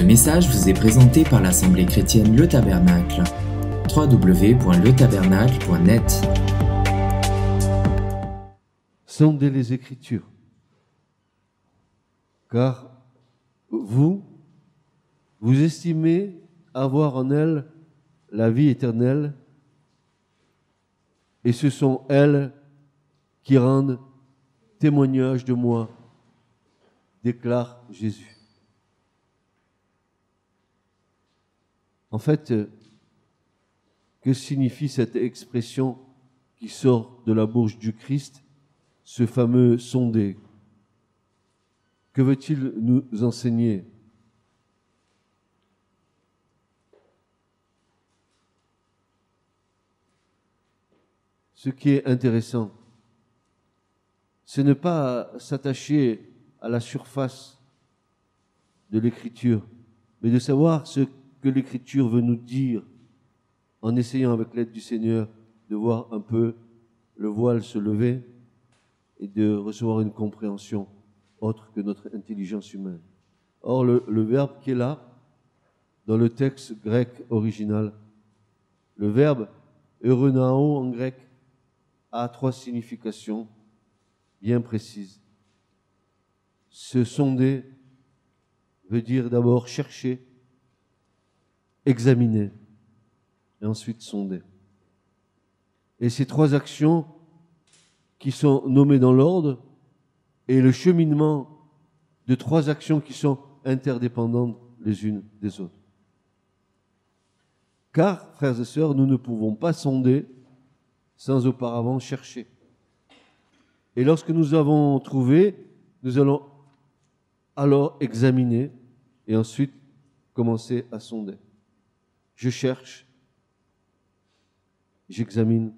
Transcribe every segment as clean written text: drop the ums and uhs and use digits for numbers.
Ce message vous est présenté par l'Assemblée chrétienne Le Tabernacle. www.letabernacle.net. Sondez les Écritures, car vous estimez avoir en elles la vie éternelle, et ce sont elles qui rendent témoignage de moi, déclare Jésus. En fait, que signifie cette expression qui sort de la bouche du Christ, ce fameux sonder? Que veut-il nous enseigner? Ce qui est intéressant, c'est ne pas s'attacher à la surface de l'Écriture, mais de savoir ce que l'Écriture veut nous dire, en essayant avec l'aide du Seigneur de voir un peu le voile se lever et de recevoir une compréhension autre que notre intelligence humaine. Or, le verbe qui est là, dans le texte grec original, le verbe euronao en grec a 3 significations bien précises. Se sonder veut dire d'abord chercher, examiner, et ensuite sonder. Et ces 3 actions qui sont nommées dans l'ordre, et le cheminement de 3 actions qui sont interdépendantes les unes des autres. Car, frères et sœurs, nous ne pouvons pas sonder sans auparavant chercher. Et lorsque nous avons trouvé, nous allons alors examiner et ensuite commencer à sonder. Je cherche, j'examine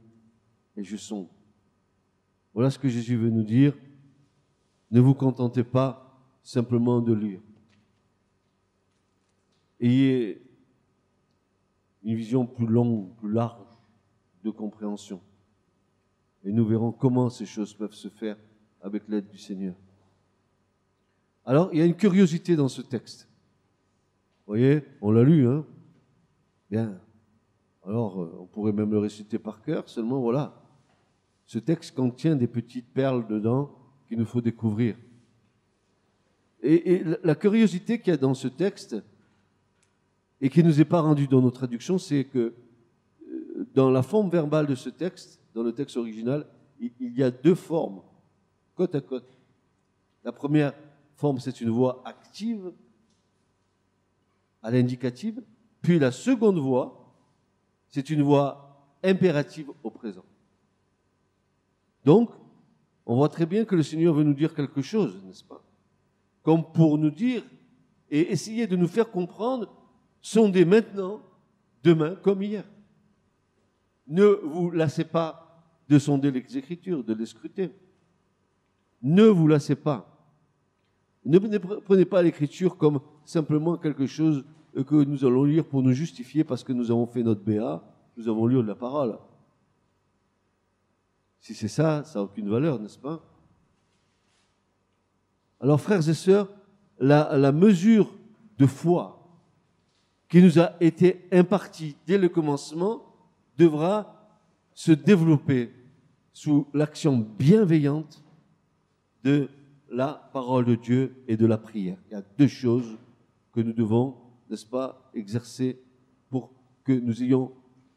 et je sonde. Voilà ce que Jésus veut nous dire. Ne vous contentez pas simplement de lire. Ayez une vision plus longue, plus large de compréhension. Et nous verrons comment ces choses peuvent se faire avec l'aide du Seigneur. Alors, il y a une curiosité dans ce texte. Vous voyez, on l'a lu, hein? Bien. Alors, on pourrait même le réciter par cœur, seulement voilà. Ce texte contient des petites perles dedans qu'il nous faut découvrir. Et la curiosité qu'il y a dans ce texte, et qui ne nous est pas rendue dans nos traductions, c'est que dans la forme verbale de ce texte, dans le texte original, il y a 2 formes, côte à côte. La première forme, c'est une voix active, à l'indicative, puis la seconde voix, c'est une voix impérative au présent. Donc, on voit très bien que le Seigneur veut nous dire quelque chose, n'est-ce pas? Comme pour nous dire et essayer de nous faire comprendre, sondez maintenant, demain comme hier. Ne vous lassez pas de sonder les Écritures, de les scruter. Ne vous lassez pas. Ne prenez pas l'Écriture comme simplement quelque chose que nous allons lire pour nous justifier parce que nous avons fait notre BA, nous avons lu de la parole. Si c'est ça, ça n'a aucune valeur, n'est-ce pas? Alors, frères et sœurs, la mesure de foi qui nous a été impartie dès le commencement devra se développer sous l'action bienveillante de la parole de Dieu et de la prière. Il y a 2 choses que nous devons, n'est-ce pas, exercer pour que nous ayons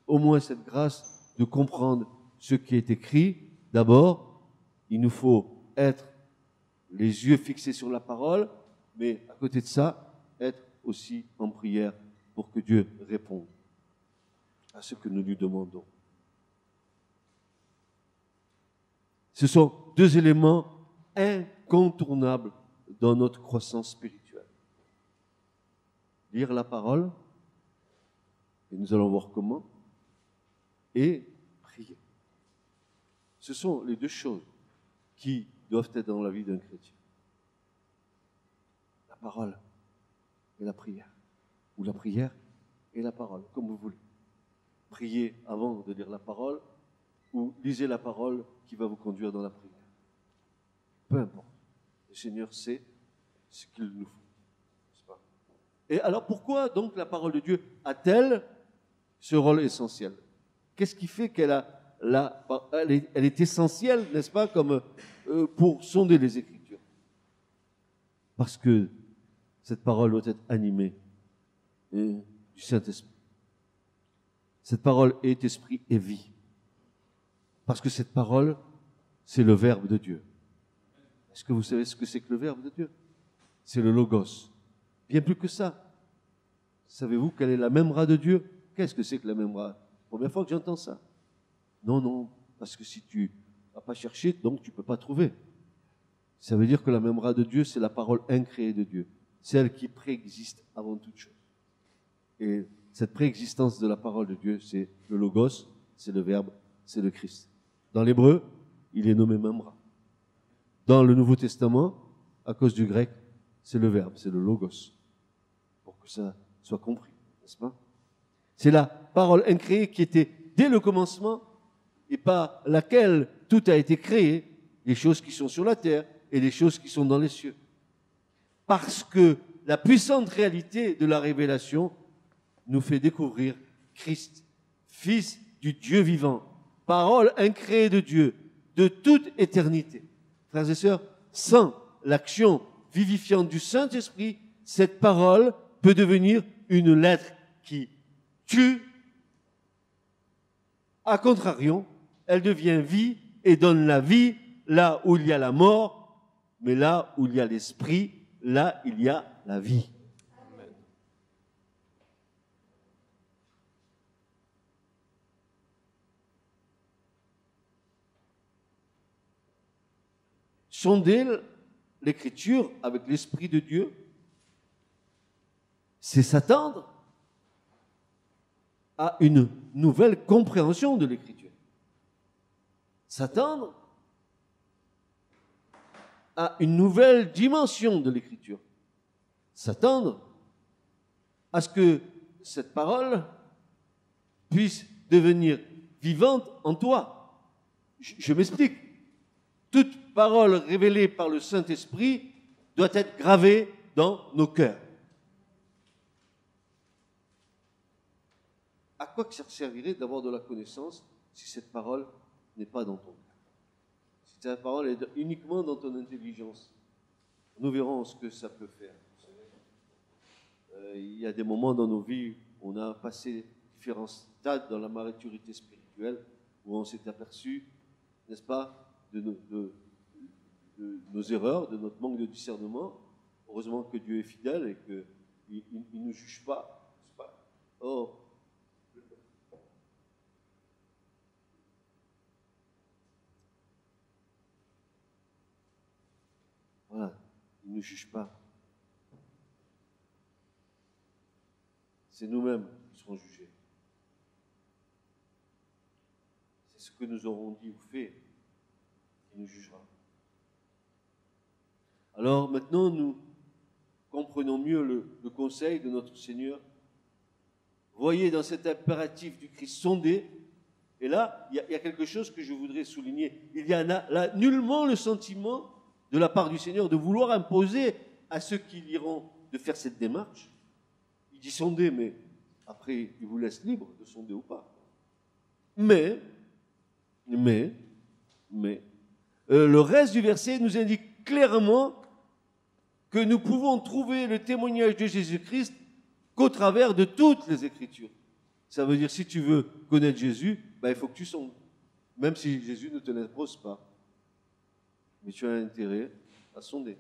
au moins cette grâce de comprendre ce qui est écrit. D'abord, il nous faut être les yeux fixés sur la parole, mais à côté de ça, être aussi en prière pour que Dieu réponde à ce que nous lui demandons. Ce sont 2 éléments incontournables dans notre croissance spirituelle. Lire la parole, et nous allons voir comment, et prier. Ce sont les 2 choses qui doivent être dans la vie d'un chrétien. La parole et la prière. Ou la prière et la parole, comme vous voulez. Priez avant de lire la parole, ou lisez la parole qui va vous conduire dans la prière. Peu importe. Le Seigneur sait ce qu'il nous faut. N'est-ce pas? Et alors pourquoi donc la parole de Dieu a-t-elle ce rôle essentiel? Qu'est-ce qui fait qu'elle est essentielle, n'est-ce pas, comme pour sonder les Écritures? Parce que cette parole doit être animée du Saint-Esprit. Cette parole est esprit et vie. Parce que cette parole, c'est le Verbe de Dieu. Est-ce que vous savez ce que c'est que le Verbe de Dieu? C'est le Logos. Bien plus que ça. Savez-vous quelle est la Memra de Dieu? Qu'est-ce que c'est que la Memra? Première fois que j'entends ça. Non, parce que si tu n'as pas cherché, donc tu ne peux pas trouver. Ça veut dire que la Memra de Dieu, c'est la parole incréée de Dieu. Celle qui préexiste avant toute chose. Et cette préexistence de la parole de Dieu, c'est le Logos, c'est le Verbe, c'est le Christ. Dans l'hébreu, il est nommé Memra. Dans le Nouveau Testament, à cause du grec, c'est le Verbe, c'est le Logos. Pour que ça soit compris, n'est-ce pas? C'est la parole incréée qui était dès le commencement et par laquelle tout a été créé, les choses qui sont sur la terre et les choses qui sont dans les cieux. Parce que la puissante réalité de la révélation nous fait découvrir Christ, Fils du Dieu vivant, parole incréée de Dieu, de toute éternité. Frères et sœurs, sans l'action vivifiante du Saint-Esprit, cette parole peut devenir une lettre qui tue. A contrario, elle devient vie et donne la vie là où il y a la mort, mais là où il y a l'esprit, là il y a la vie. Amen. Sonder l'Écriture avec l'Esprit de Dieu, c'est s'attendre à une nouvelle compréhension de l'Écriture. S'attendre à une nouvelle dimension de l'Écriture. S'attendre à ce que cette parole puisse devenir vivante en toi. Je m'explique. Toute parole révélée par le Saint-Esprit doit être gravée dans nos cœurs. À quoi ça servirait d'avoir de la connaissance si cette parole n'est pas dans ton cœur? Si cette parole est uniquement dans ton intelligence, nous verrons ce que ça peut faire. Il y a des moments dans nos vies où on a passé différents stades dans la maturité spirituelle, où on s'est aperçu, n'est-ce pas, de nos erreurs, de notre manque de discernement. Heureusement que Dieu est fidèle et qu'il ne nous juge pas, n'est-ce pas? Or, voilà, il ne nous juge pas. C'est nous-mêmes qui serons jugés. C'est ce que nous aurons dit ou fait qui nous jugera. Alors maintenant, nous comprenons mieux le conseil de notre Seigneur. Voyez dans cet impératif du Christ sonder, et là, il y a quelque chose que je voudrais souligner. Il y a là nullement le sentiment de la part du Seigneur de vouloir imposer à ceux qui liront de faire cette démarche. Il dit sonder, mais après, il vous laisse libre de sonder ou pas. Mais, le reste du verset nous indique clairement que nous pouvons trouver le témoignage de Jésus-Christ qu'au travers de toutes les Écritures. Ça veut dire, si tu veux connaître Jésus, il faut que tu sondes. Même si Jésus ne te l'impose pas. Mais tu as intérêt à sonder.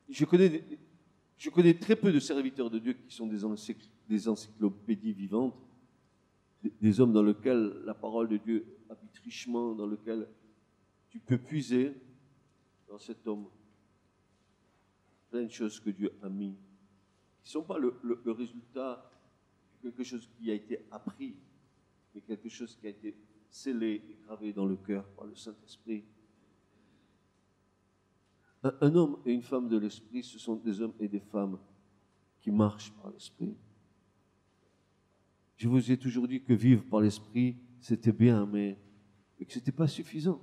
Je connais très peu de serviteurs de Dieu qui sont des encyclopédies vivantes, des hommes dans lesquels la parole de Dieu habite richement, dans lesquels tu peux puiser dans cet homme plein de choses que Dieu a mis, qui ne sont pas le résultat de quelque chose qui a été appris, mais quelque chose qui a été scellé et gravé dans le cœur par le Saint-Esprit. Un homme et une femme de l'Esprit, ce sont des hommes et des femmes qui marchent par l'Esprit. Je vous ai toujours dit que vivre par l'Esprit, c'était bien, mais et que ce n'était pas suffisant.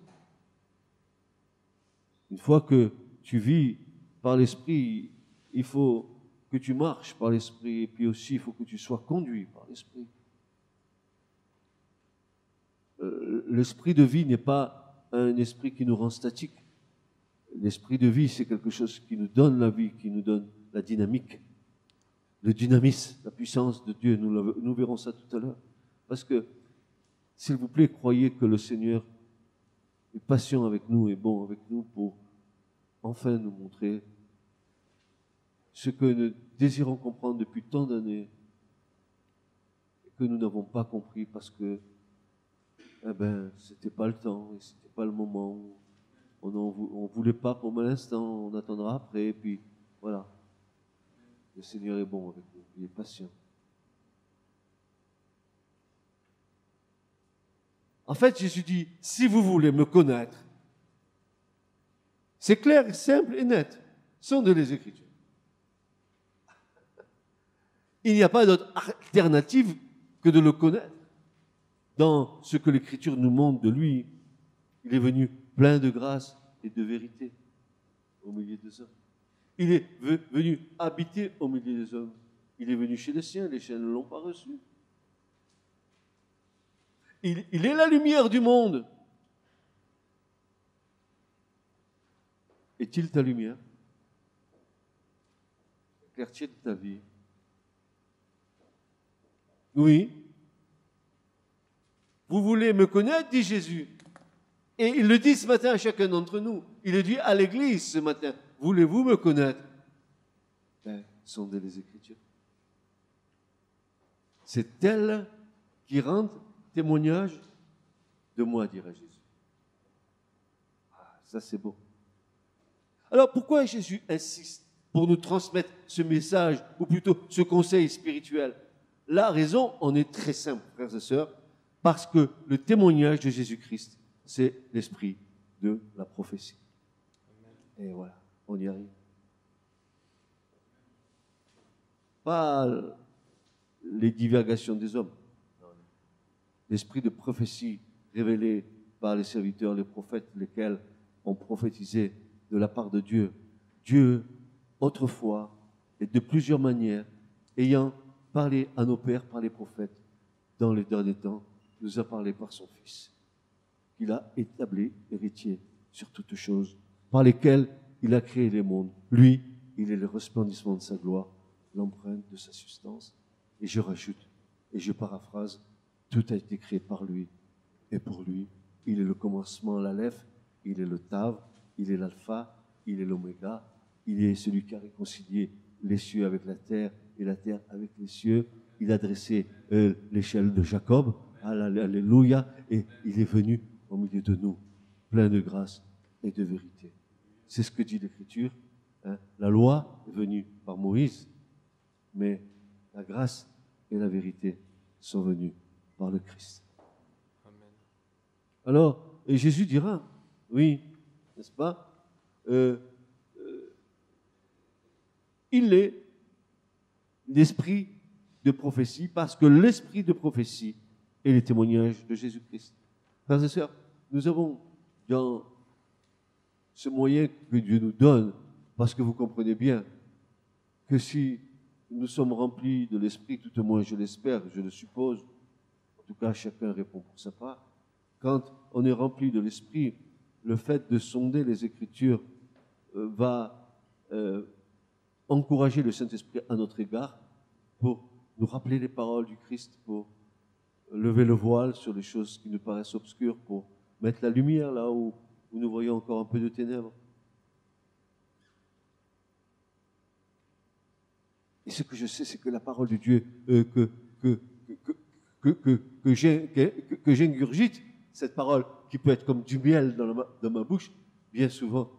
Une fois que tu vis par l'Esprit, il faut que tu marches par l'Esprit, et puis aussi il faut que tu sois conduit par l'Esprit. L'esprit de vie n'est pas un esprit qui nous rend statiques. L'esprit de vie, c'est quelque chose qui nous donne la vie, qui nous donne la dynamique, le dynamisme, la puissance de Dieu. Nous verrons ça tout à l'heure. Parce que, s'il vous plaît, croyez que le Seigneur est patient avec nous et bon avec nous pour enfin nous montrer ce que nous désirons comprendre depuis tant d'années et que nous n'avons pas compris parce que c'était pas le temps et c'était pas le moment. On voulait pas pour l'instant, on attendra après, et puis voilà. Le Seigneur est bon avec nous, il est patient. En fait, Jésus dit, si vous voulez me connaître, c'est clair, simple et net, sondez les Écritures. Il n'y a pas d'autre alternative que de le connaître. Dans ce que l'Écriture nous montre de lui, il est venu plein de grâce et de vérité au milieu des hommes. Il est venu habiter au milieu des hommes. Il est venu chez les siens ne l'ont pas reçu. Il est la lumière du monde. Est-il ta lumière? Éclaire-t-il ta vie? Oui. Vous voulez me connaître, dit Jésus. Et il le dit ce matin à chacun d'entre nous. Il le dit à l'Église ce matin. Voulez-vous me connaître? Sondez les Écritures. C'est elles qui rendent témoignage de moi, dirait Jésus. Ah, ça c'est beau. Alors pourquoi Jésus insiste pour nous transmettre ce message, ou plutôt ce conseil spirituel? La raison en est très simple, frères et sœurs, parce que le témoignage de Jésus-Christ, c'est l'esprit de la prophétie. Et voilà, on y arrive. Pas les divagations des hommes. L'esprit de prophétie révélé par les serviteurs, les prophètes, lesquels ont prophétisé de la part de Dieu. Dieu, autrefois, et de plusieurs manières, ayant parlé à nos pères par les prophètes, dans les derniers temps, nous a parlé par son Fils, qu'il a établi héritier sur toutes choses, par lesquelles il a créé les mondes. Lui, il est le resplendissement de sa gloire, l'empreinte de sa substance. Et je rajoute, et je paraphrase, tout a été créé par lui et pour lui. Il est le commencement, l'Aleph, il est le Tav, il est l'Alpha, il est l'Oméga, il est celui qui a réconcilié les cieux avec la terre et la terre avec les cieux. Il a dressé l'échelle de Jacob, alléluia, et il est venu au milieu de nous, plein de grâce et de vérité. C'est ce que dit l'Écriture. La loi est venue par Moïse, mais la grâce et la vérité sont venues par le Christ. Amen. Alors, et Jésus dira, oui, n'est-ce pas, il est l'esprit de prophétie, parce que l'esprit de prophétie est le témoignage de Jésus-Christ. Frères et sœurs, nous avons dans ce moyen que Dieu nous donne, parce que vous comprenez bien que si nous sommes remplis de l'esprit, tout au moins je l'espère, je le suppose, en tout cas chacun répond pour sa part, quand on est rempli de l'esprit, le fait de sonder les Écritures va encourager le Saint-Esprit à notre égard pour nous rappeler les paroles du Christ, pour lever le voile sur les choses qui nous paraissent obscures, pour mettre la lumière là où nous voyons encore un peu de ténèbres. Et ce que je sais, c'est que la parole de Dieu que j'ingurgite, cette parole qui peut être comme du miel dans ma bouche, bien souvent,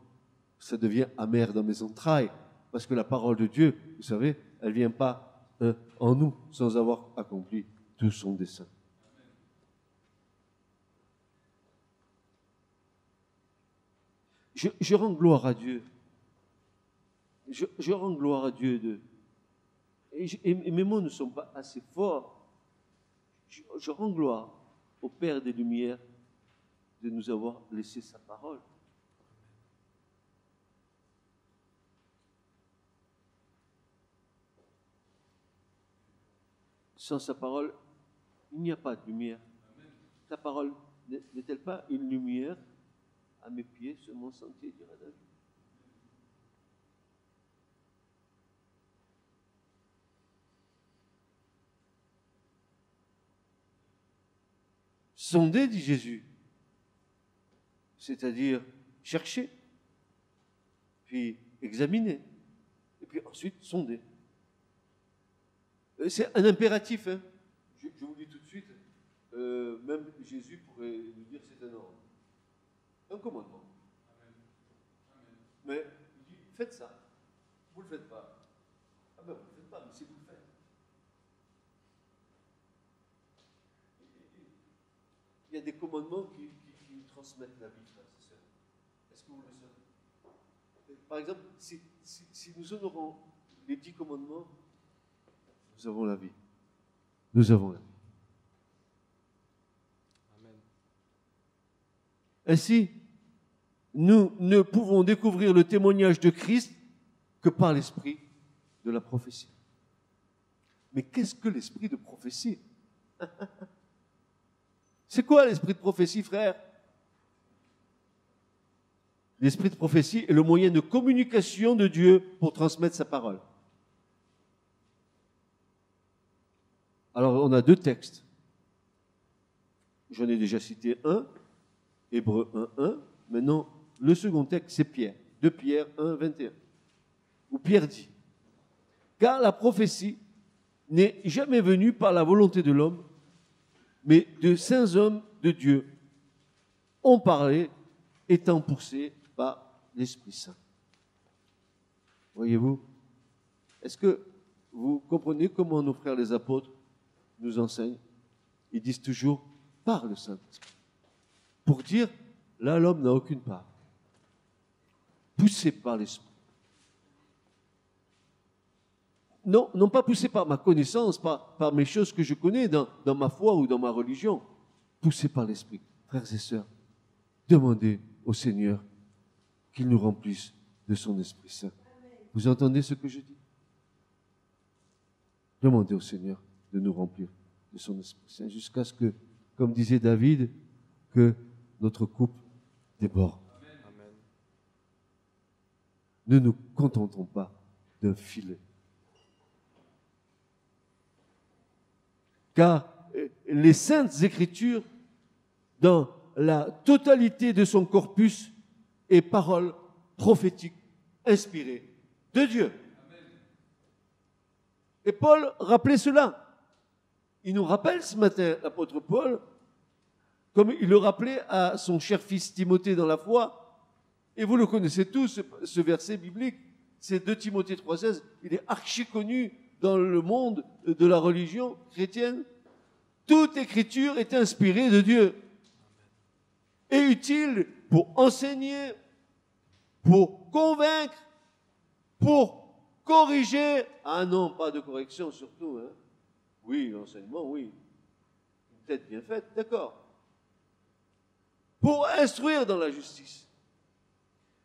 ça devient amer dans mes entrailles. Parce que la parole de Dieu, vous savez, elle ne vient pas en nous sans avoir accompli tout son dessein. Je rends gloire à Dieu. Je rends gloire à Dieu et mes mots ne sont pas assez forts. Je rends gloire au Père des Lumières de nous avoir laissé sa parole. Sans sa parole, il n'y a pas de lumière. Sa parole n'est-elle pas une lumière à mes pieds sur mon sentier, dira David? Sondez, dit Jésus, c'est-à-dire chercher, puis examiner, et puis ensuite sonder. C'est un impératif, hein. Je vous le dis tout de suite, même Jésus pourrait nous dire c'est un ordre, un commandement. Mais il dit, faites ça, vous ne le faites pas. Ah ben vous ne le faites pas, mais si vous le faites. Il y a des commandements qui nous transmettent la vie, frères et sœurs. Est-ce que vous le savez? Par exemple, si nous honorons les 10 commandements, nous avons la vie. Nous avons la vie. Amen. Ainsi, nous ne pouvons découvrir le témoignage de Christ que par l'esprit de la prophétie. Mais qu'est-ce que l'esprit de prophétie? C'est quoi l'esprit de prophétie, frère? L'esprit de prophétie est le moyen de communication de Dieu pour transmettre sa parole. Alors, on a 2 textes. J'en ai déjà cité un, Hébreux 1:1. Maintenant, le second texte, c'est Pierre. 2 Pierre 1:21. Où Pierre dit, « Car la prophétie n'est jamais venue par la volonté de l'homme, mais de saints hommes de Dieu ont parlé, étant poussés par l'Esprit Saint. » Voyez-vous? Est-ce que vous comprenez comment nos frères les apôtres nous enseignent? Ils disent toujours par le Saint-Esprit. Pour dire, là l'homme n'a aucune part. Poussé par l'Esprit. Non, non pas poussé par ma connaissance, par mes choses que je connais dans ma foi ou dans ma religion. Poussé par l'Esprit. Frères et sœurs, demandez au Seigneur qu'il nous remplisse de son Esprit Saint. Vous entendez ce que je dis? Demandez au Seigneur de nous remplir de son Esprit Saint jusqu'à ce que, comme disait David, que notre coupe déborde. Amen. Ne nous contentons pas d'un filet. Car les Saintes Écritures, dans la totalité de son corpus, est parole prophétique, inspirée de Dieu. Amen. Et Paul rappelait cela. Il nous rappelle ce matin, l'apôtre Paul, comme il le rappelait à son cher fils Timothée dans la foi, et vous le connaissez tous, ce verset biblique, c'est 2 Timothée 3,16, il est archi connu dans le monde de la religion chrétienne. Toute écriture est inspirée de Dieu et utile pour enseigner, pour convaincre, pour corriger. Ah non, pas de correction surtout. Hein. Oui, l'enseignement, oui. Une tête bien faite, d'accord. Pour instruire dans la justice.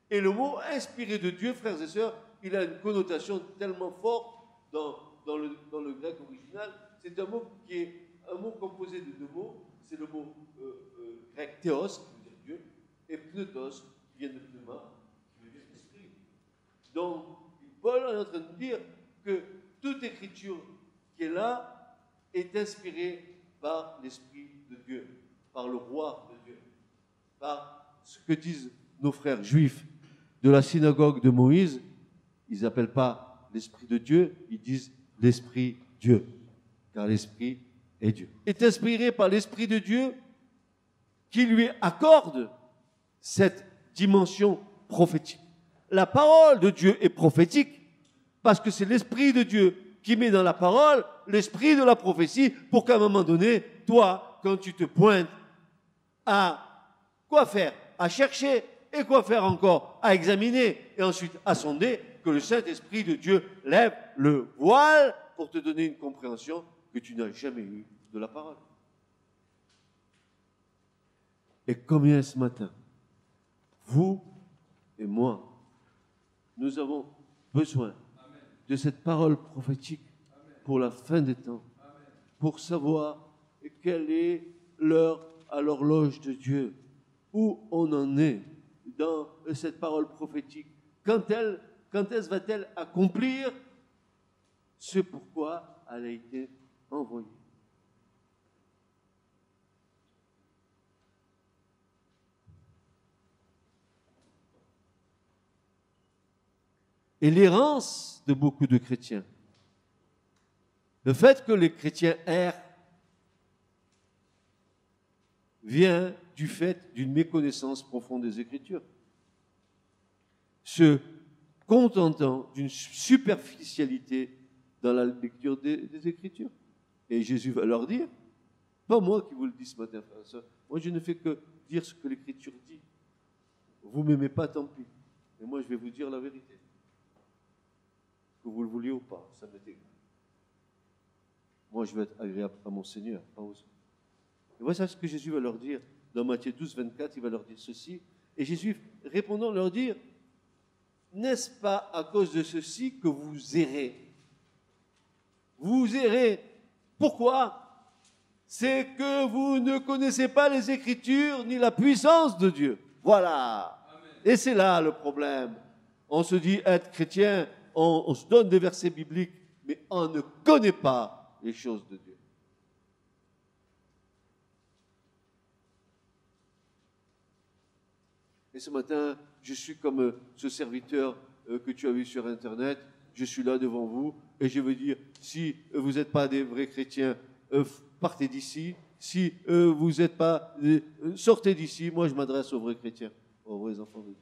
Et le mot inspiré de Dieu, frères et sœurs, il a une connotation tellement forte dans le grec original. C'est un mot qui est un mot composé de 2 mots. C'est le mot grec théos, qui veut dire Dieu, et pneutos, qui vient de pneuma, qui veut dire esprit. Donc, Paul est en train de dire que toute écriture qui est là est inspirée par l'Esprit de Dieu, par le roi de Dieu, par ce que disent nos frères juifs de la synagogue de Moïse. Ils n'appellent pas l'Esprit de Dieu, ils disent l'Esprit Dieu, car l'Esprit est Dieu. Est inspiré par l'Esprit de Dieu qui lui accorde cette dimension prophétique. La parole de Dieu est prophétique parce que c'est l'Esprit de Dieu qui met dans la parole l'esprit de la prophétie pour qu'à un moment donné, toi, quand tu te pointes à quoi faire, à chercher, et quoi faire encore, à examiner et ensuite à sonder, que le Saint-Esprit de Dieu lève le voile pour te donner une compréhension que tu n'as jamais eue de la parole. Et combien ce matin, vous et moi, nous avons besoin de cette parole prophétique pour la fin des temps, pour savoir quelle est l'heure à l'horloge de Dieu, où on en est dans cette parole prophétique, quand est-ce va-t-elle accomplir ce pourquoi elle a été envoyée. Et l'errance de beaucoup de chrétiens, le fait que les chrétiens errent, vient du fait d'une méconnaissance profonde des Écritures. Se contentant d'une superficialité dans la lecture des Écritures. Et Jésus va leur dire, pas moi qui vous le dis ce matin, frère et sœur, moi je ne fais que dire ce que l'Écriture dit. Vous ne m'aimez pas, tant pis. Mais moi je vais vous dire la vérité. Que vous le vouliez ou pas, ça m'est égal. Moi je vais être agréable à mon Seigneur, pas aux autres. Et voilà ce que Jésus va leur dire. Dans Matthieu 12, 24, il va leur dire ceci. Et Jésus, répondant, leur dire, n'est-ce pas à cause de ceci que vous errez? Vous errez. Pourquoi? C'est que vous ne connaissez pas les Écritures ni la puissance de Dieu. Voilà. Amen. Et c'est là le problème. On se dit être chrétien, on se donne des versets bibliques, mais on ne connaît pas les choses de Dieu. Et ce matin, je suis comme ce serviteur que tu as vu sur Internet. Je suis là devant vous et je veux dire, si vous n'êtes pas des vrais chrétiens, partez d'ici. Si vous n'êtes pas, sortez d'ici. Moi, je m'adresse aux vrais chrétiens, aux vrais enfants de Dieu.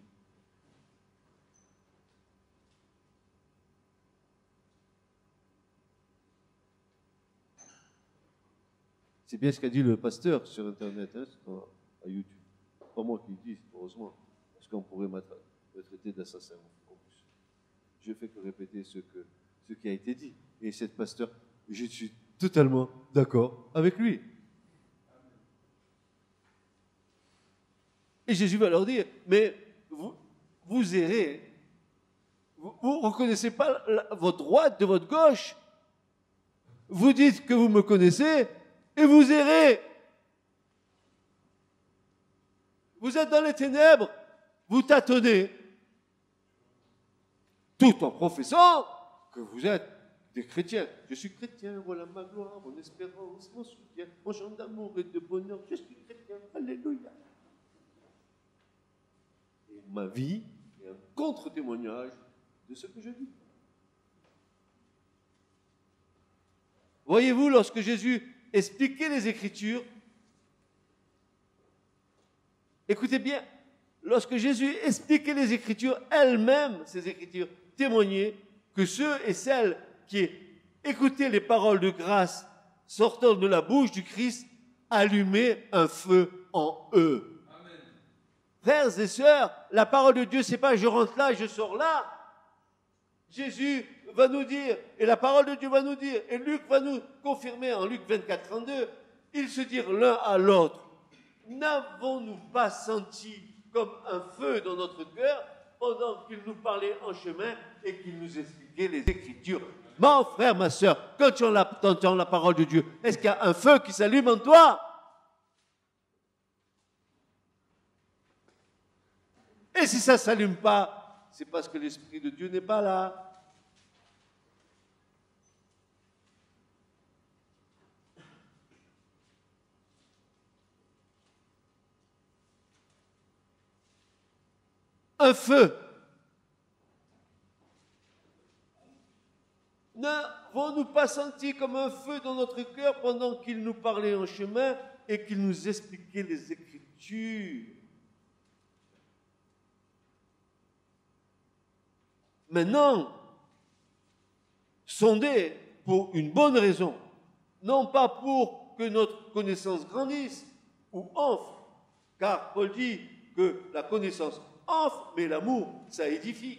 C'est bien ce qu'a dit le pasteur sur Internet, hein, à YouTube. Pas moi qui le dis, heureusement, parce qu'on pourrait me traiter d'assassin. Je fais que répéter ce qui a été dit. Et cette pasteur, je suis totalement d'accord avec lui. Et Jésus va leur dire, mais vous errez. Vous ne reconnaissez pas votre droite de votre gauche. Vous dites que vous me connaissez et vous errez. Vous êtes dans les ténèbres, vous tâtonnez, tout en professant que vous êtes des chrétiens. Je suis chrétien, voilà ma gloire, mon espérance, mon soutien, mon chant d'amour et de bonheur. Je suis chrétien, alléluia. Et ma vie est un contre-témoignage de ce que je dis. Voyez-vous, lorsque Jésus expliquait les Écritures, écoutez bien, lorsque Jésus expliquait les Écritures, elles-mêmes, ces Écritures, témoignaient que ceux et celles qui écoutaient les paroles de grâce sortant de la bouche du Christ allumaient un feu en eux. Amen. Frères et sœurs, la parole de Dieu, c'est pas je rentre là, je sors là. Jésus va nous dire, et la parole de Dieu va nous dire, et Luc va nous confirmer en Luc 24, 32, ils se dirent l'un à l'autre, n'avons-nous pas senti comme un feu dans notre cœur pendant qu'il nous parlait en chemin et qu'il nous expliquait les Écritures? Mon frère, ma sœur, quand tu entends la parole de Dieu, est-ce qu'il y a un feu qui s'allume en toi? Et si ça ne s'allume pas, c'est parce que l'Esprit de Dieu n'est pas là. Un feu. N'avons-nous pas senti comme un feu dans notre cœur pendant qu'il nous parlait en chemin et qu'il nous expliquait les Écritures? Maintenant, sondez pour une bonne raison, non pas pour que notre connaissance grandisse ou enfle, car Paul dit que la connaissance enfle, mais l'amour, ça édifie,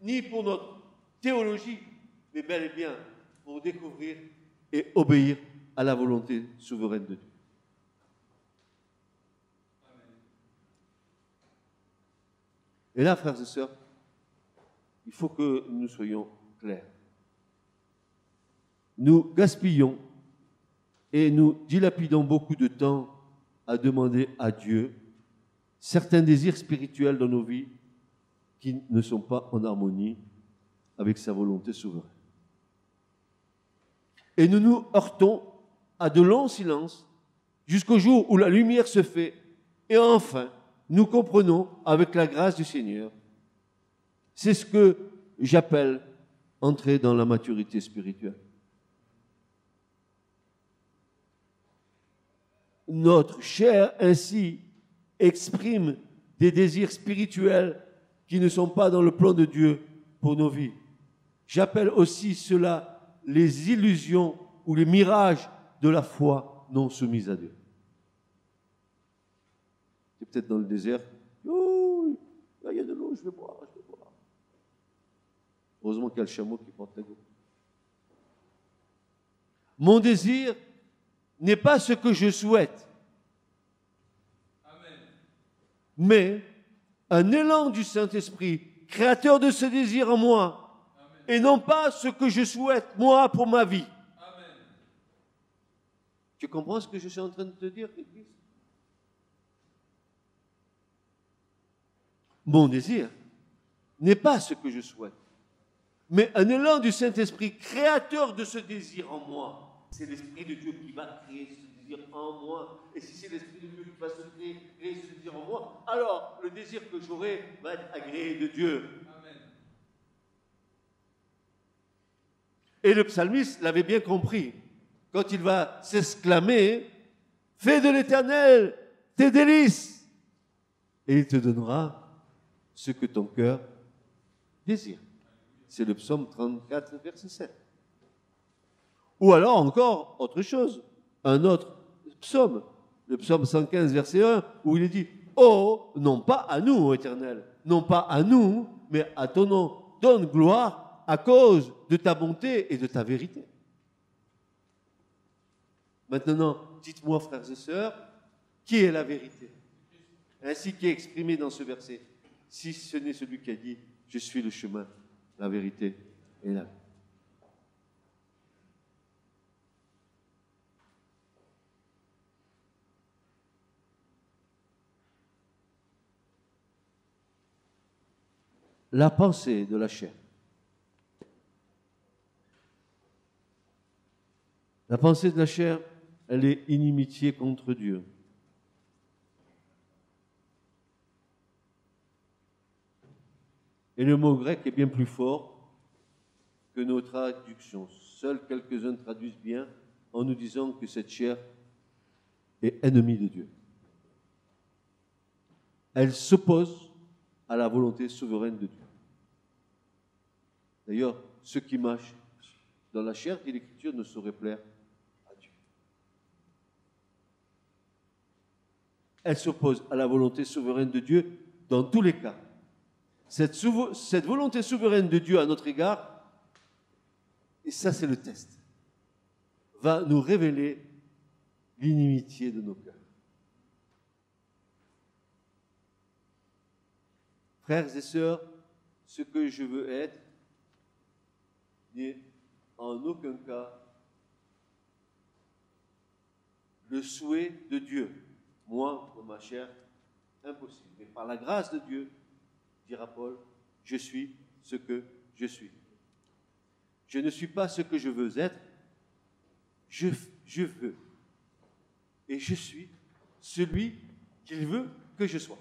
ni pour notre théologie, mais bel et bien pour découvrir et obéir à la volonté souveraine de Dieu. Et là, frères et sœurs, il faut que nous soyons clairs. Nous gaspillons et nous dilapidons beaucoup de temps à demander à Dieu certains désirs spirituels dans nos vies qui ne sont pas en harmonie avec sa volonté souveraine. Et nous nous heurtons à de longs silences jusqu'au jour où la lumière se fait et enfin nous comprenons avec la grâce du Seigneur. C'est ce que j'appelle entrer dans la maturité spirituelle. Notre chair ainsi exprime des désirs spirituels qui ne sont pas dans le plan de Dieu pour nos vies. J'appelle aussi cela les illusions ou les mirages de la foi non soumise à Dieu. Tu es peut-être dans le désert. Oh, là, il y a de l'eau, je vais boire, je vais boire. Heureusement qu'il y a le chameau qui porte la goutte. Mon désir n'est pas ce que je souhaite, Amen. mais un élan du Saint-Esprit, créateur de ce désir en moi, Amen. et non pas ce que je souhaite, moi, pour ma vie. Amen. Tu comprends ce que je suis en train de te dire, Église? Mon désir n'est pas ce que je souhaite, mais un élan du Saint-Esprit, créateur de ce désir en moi. C'est l'Esprit de Dieu qui va créer ce désir en moi. Et si c'est l'Esprit de Dieu qui va se créer ce désir en moi, alors le désir que j'aurai va être agréé de Dieu. Amen. Et le psalmiste l'avait bien compris. Quand il va s'exclamer, « Fais de l'Éternel tes délices, et il te donnera ce que ton cœur désire. » C'est le psaume 34, verset 7. Ou alors encore autre chose, un autre psaume, le psaume 115, verset 1, où il est dit « Oh, non pas à nous, ô Éternel, non pas à nous, mais à ton nom, donne gloire à cause de ta bonté et de ta vérité. » Maintenant, dites-moi, frères et sœurs, qui est la vérité? Ainsi qu'est exprimé dans ce verset, si ce n'est celui qui a dit « Je suis le chemin, la vérité et la vie. » La pensée de la chair. La pensée de la chair, elle est inimitié contre Dieu. Et le mot grec est bien plus fort que nos traductions. Seuls quelques-uns traduisent bien en nous disant que cette chair est ennemie de Dieu. Elle s'oppose à la volonté souveraine de Dieu. D'ailleurs, ce qui marche dans la chair, dit l'Écriture, ne saurait plaire à Dieu. Elle s'oppose à la volonté souveraine de Dieu dans tous les cas. Cette volonté souveraine de Dieu à notre égard, et ça c'est le test, va nous révéler l'inimitié de nos cœurs. Frères et sœurs, ce que je veux être n'est en aucun cas le souhait de Dieu. Moi, pour ma chair, impossible. Mais par la grâce de Dieu, dira Paul, je suis ce que je suis. Je ne suis pas ce que je veux être, je veux. Et je suis celui qu'il veut que je sois.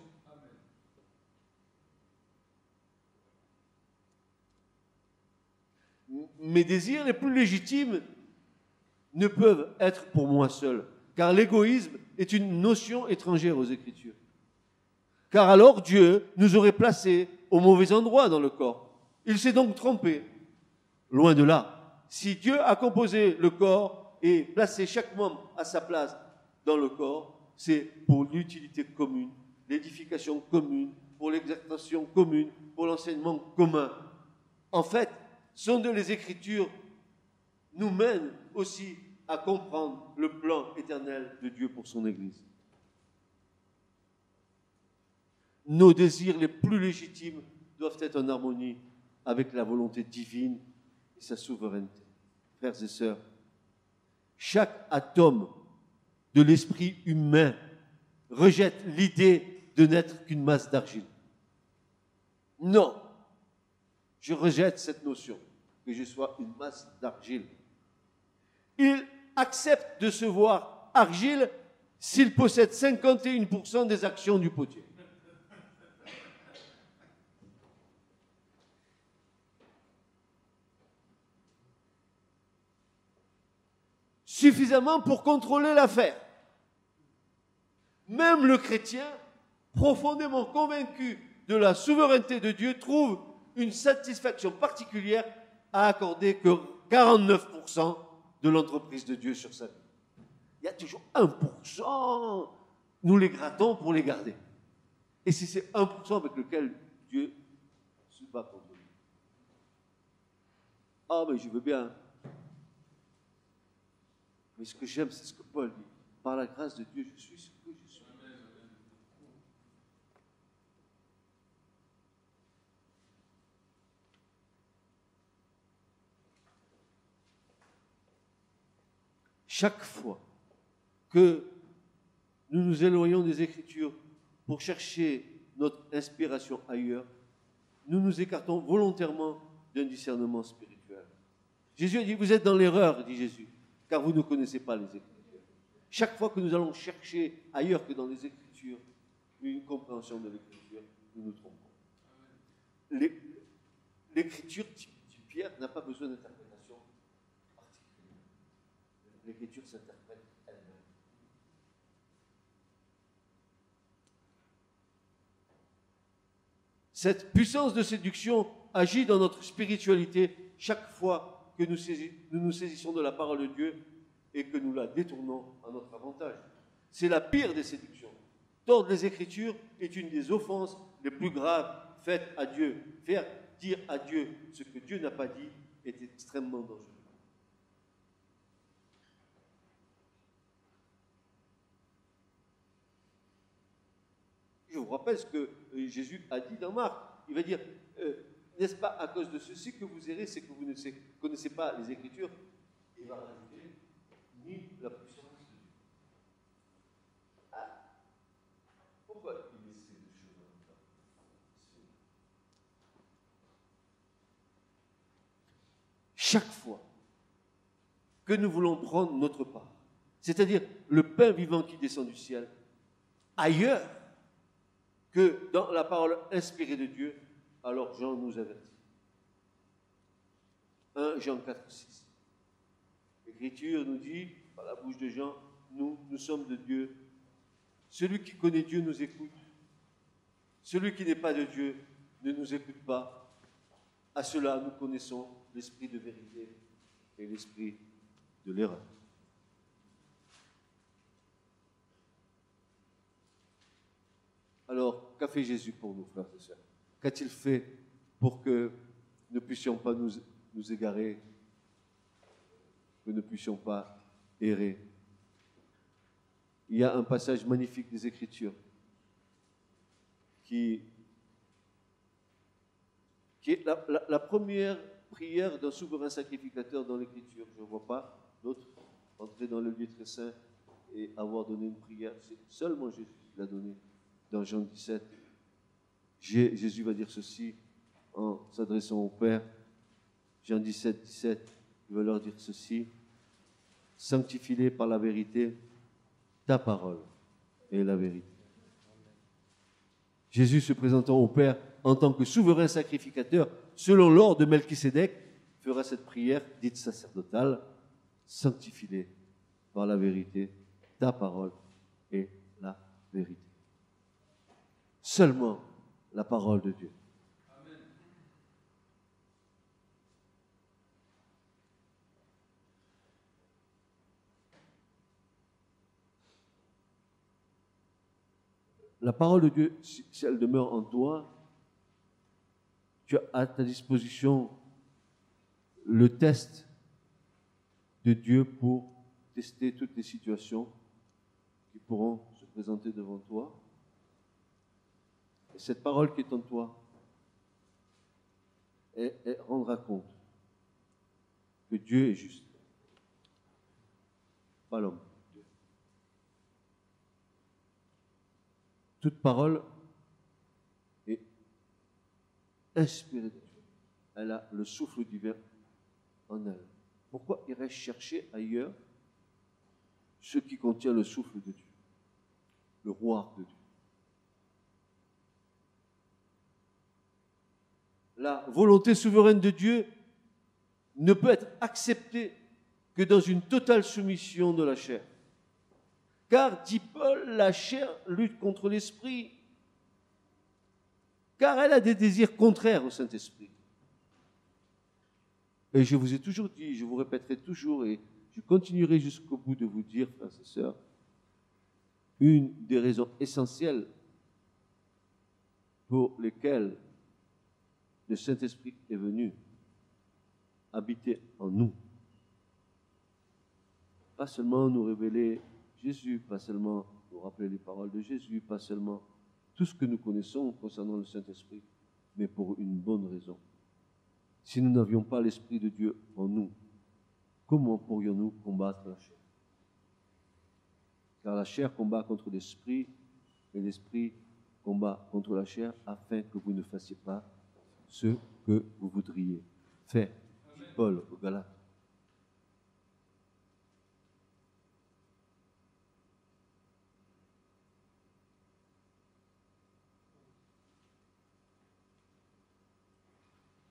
Mes désirs les plus légitimes ne peuvent être pour moi seul, car l'égoïsme est une notion étrangère aux Écritures. Car alors Dieu nous aurait placés au mauvais endroit dans le corps. Il s'est donc trompé. Loin de là. Si Dieu a composé le corps et placé chaque membre à sa place dans le corps, c'est pour l'utilité commune, l'édification commune, pour l'exaltation commune, pour l'enseignement commun. En fait, les Écritures nous mènent aussi à comprendre le plan éternel de Dieu pour son Église. nos désirs les plus légitimes doivent être en harmonie avec la volonté divine et sa souveraineté. Frères et sœurs, chaque atome de l'esprit humain rejette l'idée de n'être qu'une masse d'argile. Non, je rejette cette notion que je sois une masse d'argile. Il accepte de se voir argile s'il possède 51% des actions du potier. Suffisamment pour contrôler l'affaire. Même le chrétien, profondément convaincu de la souveraineté de Dieu, trouve une satisfaction particulière à accorder que 49% de l'entreprise de Dieu sur sa vie. Il y a toujours 1%, nous les grattons pour les garder. Et c'est ces 1% avec lequel Dieu se bat contre nous. Ah, mais je veux bien. Mais ce que j'aime, c'est ce que Paul dit. Par la grâce de Dieu, je suis ce que je suis. Chaque fois que nous nous éloignons des Écritures pour chercher notre inspiration ailleurs, nous nous écartons volontairement d'un discernement spirituel. Jésus a dit, vous êtes dans l'erreur, dit Jésus, car vous ne connaissez pas les Écritures. Chaque fois que nous allons chercher ailleurs que dans les Écritures une compréhension de l'Écriture, nous nous trompons. L'Écriture, dit Pierre, n'a pas besoin d'interprétation particulière. L'Écriture s'interprète elle-même. Cette puissance de séduction agit dans notre spiritualité chaque fois que nous nous saisissons de la parole de Dieu et que nous la détournons à notre avantage. C'est la pire des séductions. Tordre les Écritures est une des offenses les plus graves faites à Dieu. Faire dire à Dieu ce que Dieu n'a pas dit est extrêmement dangereux. Je vous rappelle ce que Jésus a dit dans Marc. Il va dire, n'est-ce pas à cause de ceci que vous errez, c'est que vous ne connaissez pas les Écritures. Il va rajouter, ni la puissance de Dieu. Ah, pourquoi il met ces deux choses en même temps? Chaque fois que nous voulons prendre notre part, c'est-à-dire le pain vivant qui descend du ciel, ailleurs que dans la parole inspirée de Dieu, alors Jean nous avertit. 1 Jean 4, 6. L'Écriture nous dit, par la bouche de Jean, nous sommes de Dieu. Celui qui connaît Dieu nous écoute. Celui qui n'est pas de Dieu ne nous écoute pas. À cela, nous connaissons l'esprit de vérité et l'esprit de l'erreur. Alors, qu'a fait Jésus pour nous, frères et sœurs? Qu'a-t-il fait pour que nous ne puissions pas nous égarer, que nous ne puissions pas errer? Il y a un passage magnifique des Écritures qui est la première prière d'un souverain sacrificateur dans l'Écriture. Je ne vois pas d'autres entrer dans le lieu très saint et avoir donné une prière. C'est seulement Jésus qui l'a donné. Dans Jean 17, Jésus va dire ceci en s'adressant au Père. Jean 17, 17, il va leur dire ceci. Sanctifie-les par la vérité, ta parole est la vérité. Jésus se présentant au Père en tant que souverain sacrificateur, selon l'ordre de Melchisédek, fera cette prière dite sacerdotale. Sanctifie-les par la vérité, ta parole est la vérité. Seulement la parole de Dieu. Amen. La parole de Dieu, si elle demeure en toi, tu as à ta disposition le test de Dieu pour tester toutes les situations qui pourront se présenter devant toi. cette parole qui est en toi, elle rendra compte que Dieu est juste. Pas l'homme. Dieu. Toute parole est inspirée de Dieu. Elle a le souffle divin en elle. Pourquoi irais-je chercher ailleurs ce qui contient le souffle de Dieu, le roi de Dieu? La volonté souveraine de Dieu ne peut être acceptée que dans une totale soumission de la chair. Car, dit Paul, la chair lutte contre l'esprit, car elle a des désirs contraires au Saint-Esprit. Et je vous ai toujours dit, je vous répéterai toujours, et je continuerai jusqu'au bout de vous dire, frères et sœurs, une des raisons essentielles pour lesquelles le Saint-Esprit est venu habiter en nous. Pas seulement nous révéler Jésus, pas seulement nous rappeler les paroles de Jésus, pas seulement tout ce que nous connaissons concernant le Saint-Esprit, mais pour une bonne raison. Si nous n'avions pas l'Esprit de Dieu en nous, comment pourrions-nous combattre la chair? Car la chair combat contre l'Esprit, et l'Esprit combat contre la chair, afin que vous ne fassiez pas ce que vous voudriez faire. Paul aux Galates.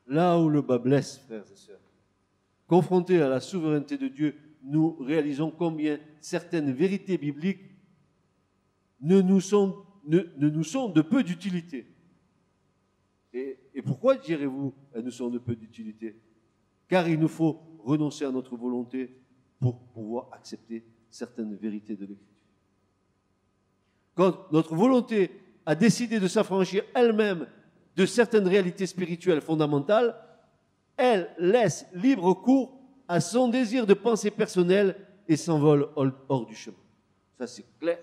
Là où le bas blesse, frères et sœurs, confrontés à la souveraineté de Dieu, nous réalisons combien certaines vérités bibliques ne nous sont de peu d'utilité. Et pourquoi direz-vous, elles nous sont de peu d'utilité? Car il nous faut renoncer à notre volonté pour pouvoir accepter certaines vérités de l'Écriture. Quand notre volonté a décidé de s'affranchir elle-même de certaines réalités spirituelles fondamentales, elle laisse libre cours à son désir de pensée personnelle et s'envole hors du chemin. Ça, c'est clair.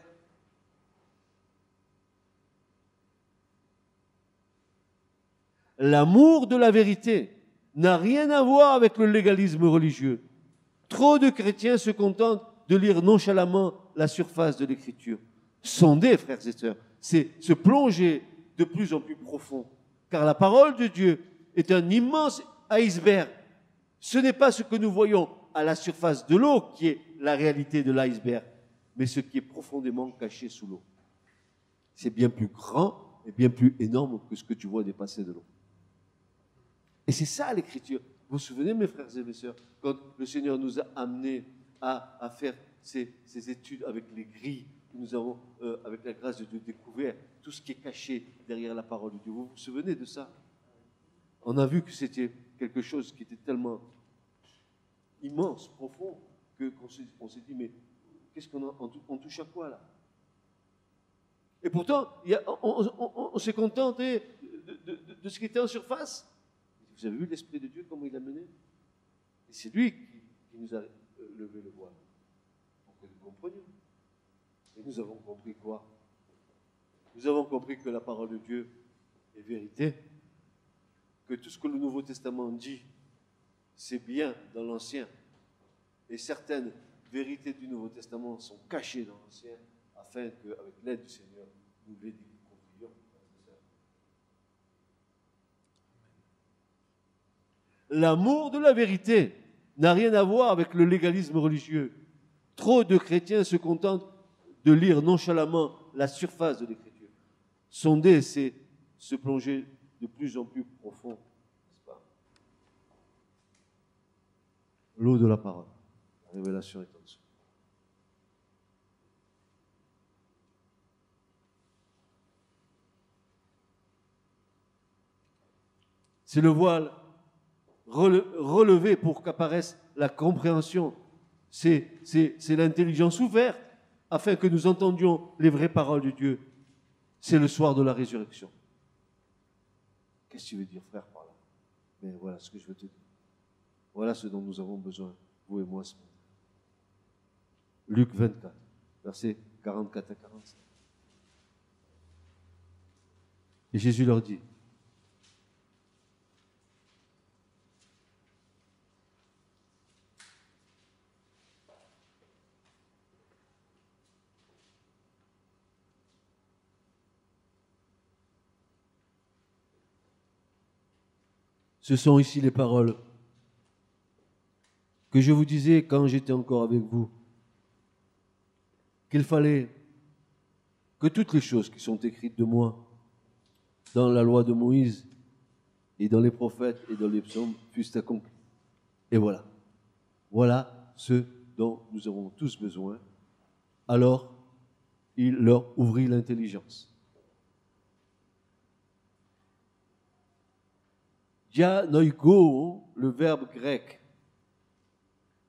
L'amour de la vérité n'a rien à voir avec le légalisme religieux. Trop de chrétiens se contentent de lire nonchalamment la surface de l'Écriture. Sonder, frères et sœurs, c'est se plonger de plus en plus profond. Car la parole de Dieu est un immense iceberg. Ce n'est pas ce que nous voyons à la surface de l'eau qui est la réalité de l'iceberg, mais ce qui est profondément caché sous l'eau. C'est bien plus grand et bien plus énorme que ce que tu vois dépasser de l'eau. Et c'est ça l'Écriture. Vous vous souvenez, mes frères et mes sœurs, quand le Seigneur nous a amenés à faire ces études avec les grilles, nous avons, avec la grâce de Dieu, découvert tout ce qui est caché derrière la parole de Dieu. Vous vous souvenez de ça? On a vu que c'était quelque chose qui était tellement immense, profond, qu'on s'est dit, mais qu'est-ce on touche à quoi là? Et pourtant, on s'est contenté de ce qui était en surface. Vous avez vu l'Esprit de Dieu, comment il a mené? Et c'est lui qui nous a levé le voile, pour que nous comprenions. Et nous avons compris quoi? Nous avons compris que la parole de Dieu est vérité, que tout ce que le Nouveau Testament dit, c'est bien dans l'Ancien. Et certaines vérités du Nouveau Testament sont cachées dans l'Ancien, afin qu'avec l'aide du Seigneur, nous les découvrions. L'amour de la vérité n'a rien à voir avec le légalisme religieux. Trop de chrétiens se contentent de lire nonchalamment la surface de l'Écriture. Sonder, c'est se plonger de plus en plus profond, n'est-ce pas? L'eau de la parole. La révélation est en dessous. C'est le voile relevé pour qu'apparaisse la compréhension. C'est l'intelligence ouverte afin que nous entendions les vraies paroles de Dieu. C'est le soir de la résurrection. Qu'est-ce que tu veux dire, frère, par là? Mais voilà ce que je veux te dire. Voilà ce dont nous avons besoin, vous et moi, ce matin. Luc 24, versets 44 à 45. Et Jésus leur dit, ce sont ici les paroles que je vous disais quand j'étais encore avec vous, qu'il fallait que toutes les choses qui sont écrites de moi dans la loi de Moïse et dans les prophètes et dans les psaumes fussent accomplies. Et voilà. Voilà ce dont nous avons tous besoin. Alors, il leur ouvrit l'intelligence. Dianoigo, le verbe grec,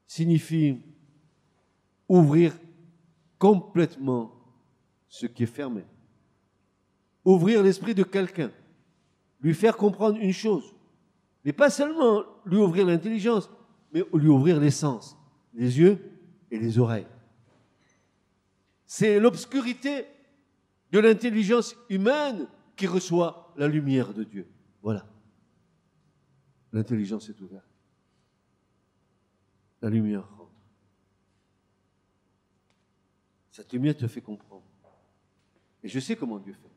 signifie ouvrir complètement ce qui est fermé. Ouvrir l'esprit de quelqu'un, lui faire comprendre une chose, mais pas seulement lui ouvrir l'intelligence, mais lui ouvrir les sens, les yeux et les oreilles. C'est l'obscurité de l'intelligence humaine qui reçoit la lumière de Dieu. Voilà. L'intelligence est ouverte. La lumière rentre. Cette lumière te fait comprendre. Et je sais comment Dieu fait.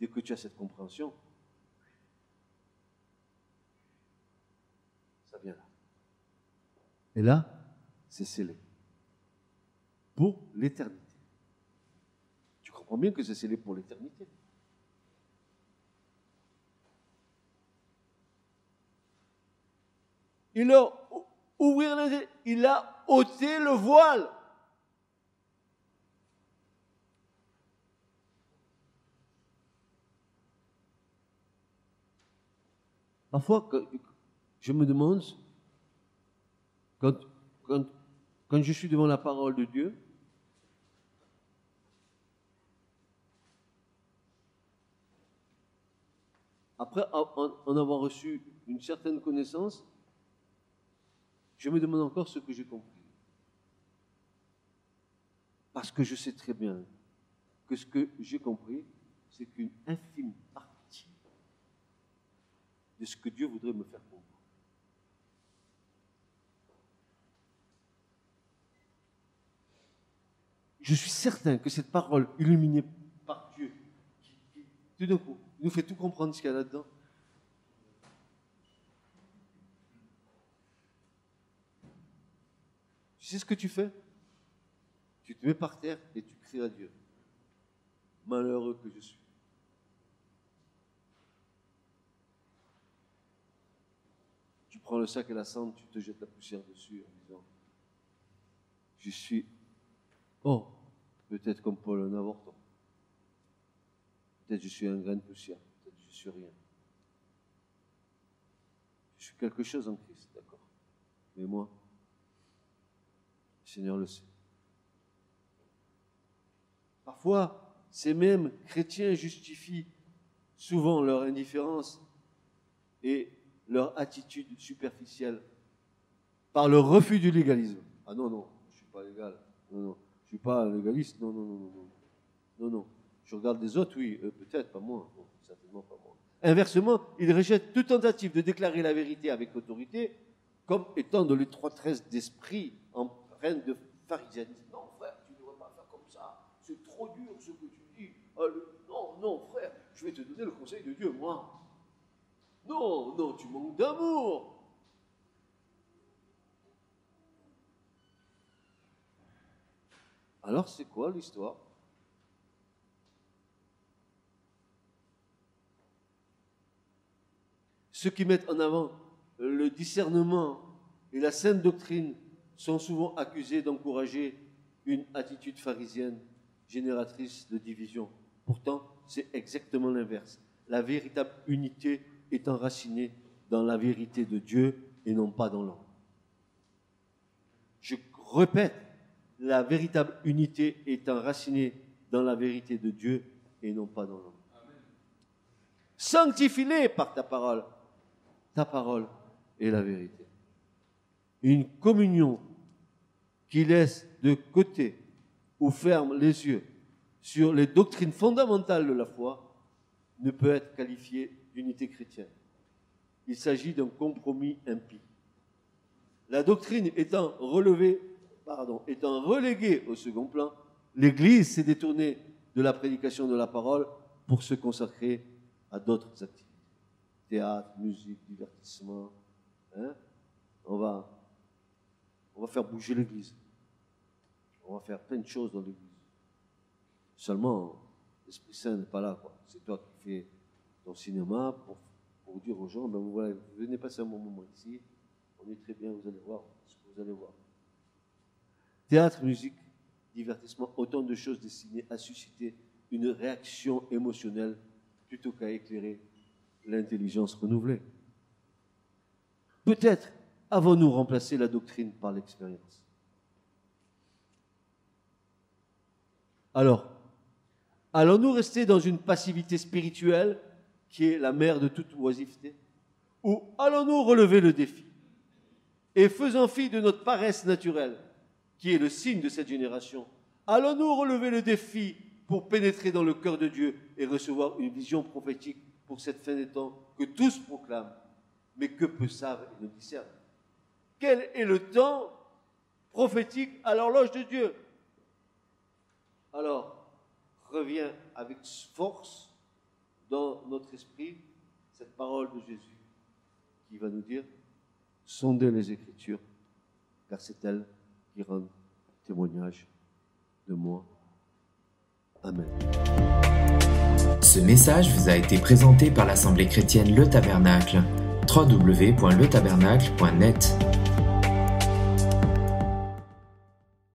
Dès que tu as cette compréhension, ça vient là. Et là, c'est scellé. Pour l'éternité. Tu comprends bien que c'est scellé pour l'éternité. Il a ôté le voile. Parfois, je me demande, quand je suis devant la parole de Dieu, après en avoir reçu une certaine connaissance, je me demande encore ce que j'ai compris. Parce que je sais très bien que ce que j'ai compris, c'est qu'une infime partie de ce que Dieu voudrait me faire comprendre. Je suis certain que cette parole illuminée par Dieu, qui tout d'un coup nous fait tout comprendre ce qu'il y a là-dedans, tu sais ce que tu fais? Tu te mets par terre et tu cries à Dieu. Malheureux que je suis. Tu prends le sac et la cendre, tu te jettes la poussière dessus en disant, je suis, peut-être comme Paul un avorton. Peut-être je suis un grain de poussière, peut-être je suis rien. Je suis quelque chose en Christ, d'accord. Mais moi, le Seigneur le sait. Parfois, ces mêmes chrétiens justifient souvent leur indifférence et leur attitude superficielle par le refus du légalisme. Ah non, je ne suis pas légal. Non, je ne suis pas un légaliste. Non. Je regarde les autres, oui, peut-être, pas moi. Non, certainement pas moi. Inversement, ils rejettent toute tentative de déclarer la vérité avec autorité comme étant de l'étroitesse d'esprit empreinte de pharisianisme. Non, frère, tu ne devrais pas faire comme ça. C'est trop dur ce que tu dis. Non, frère, je vais te donner le conseil de Dieu, moi. Non, tu manques d'amour. Alors, c'est quoi l'histoire? Ceux qui mettent en avant le discernement et la sainte doctrine sont souvent accusés d'encourager une attitude pharisienne génératrice de division. Pourtant, c'est exactement l'inverse. La véritable unité est enracinée dans la vérité de Dieu et non pas dans l'homme. Je répète, la véritable unité est enracinée dans la vérité de Dieu et non pas dans l'homme. Sanctifie-les par ta parole. Ta parole est la vérité. Une communion qui laisse de côté ou ferme les yeux sur les doctrines fondamentales de la foi ne peut être qualifié d'unité chrétienne. Il s'agit d'un compromis impie. La doctrine étant reléguée au second plan, l'Église s'est détournée de la prédication de la parole pour se consacrer à d'autres activités. Théâtre, musique, divertissement. Hein? On va faire bouger l'Église. On va faire plein de choses dans l'Église. Seulement, l'Esprit Saint n'est pas là, quoi. C'est toi qui fais ton cinéma pour dire aux gens, ben vous venez passer un bon moment ici, on est très bien, vous allez voir ce que vous allez voir. Théâtre, musique, divertissement, autant de choses destinées à susciter une réaction émotionnelle plutôt qu'à éclairer l'intelligence renouvelée. Peut-être avons-nous remplacé la doctrine par l'expérience. Alors, allons-nous rester dans une passivité spirituelle qui est la mère de toute oisiveté? Ou allons-nous relever le défi et faisant fi de notre paresse naturelle, qui est le signe de cette génération, allons-nous relever le défi pour pénétrer dans le cœur de Dieu et recevoir une vision prophétique pour cette fin des temps que tous proclament, mais que peu savent et ne discernent? Quel est le temps prophétique à l'horloge de Dieu? Alors, revient avec force dans notre esprit cette parole de Jésus qui va nous dire: sondez les Écritures, car c'est elles qui rendent témoignage de moi. Amen. Ce message vous a été présenté par l'Assemblée chrétienne Le Tabernacle. www.letabernacle.net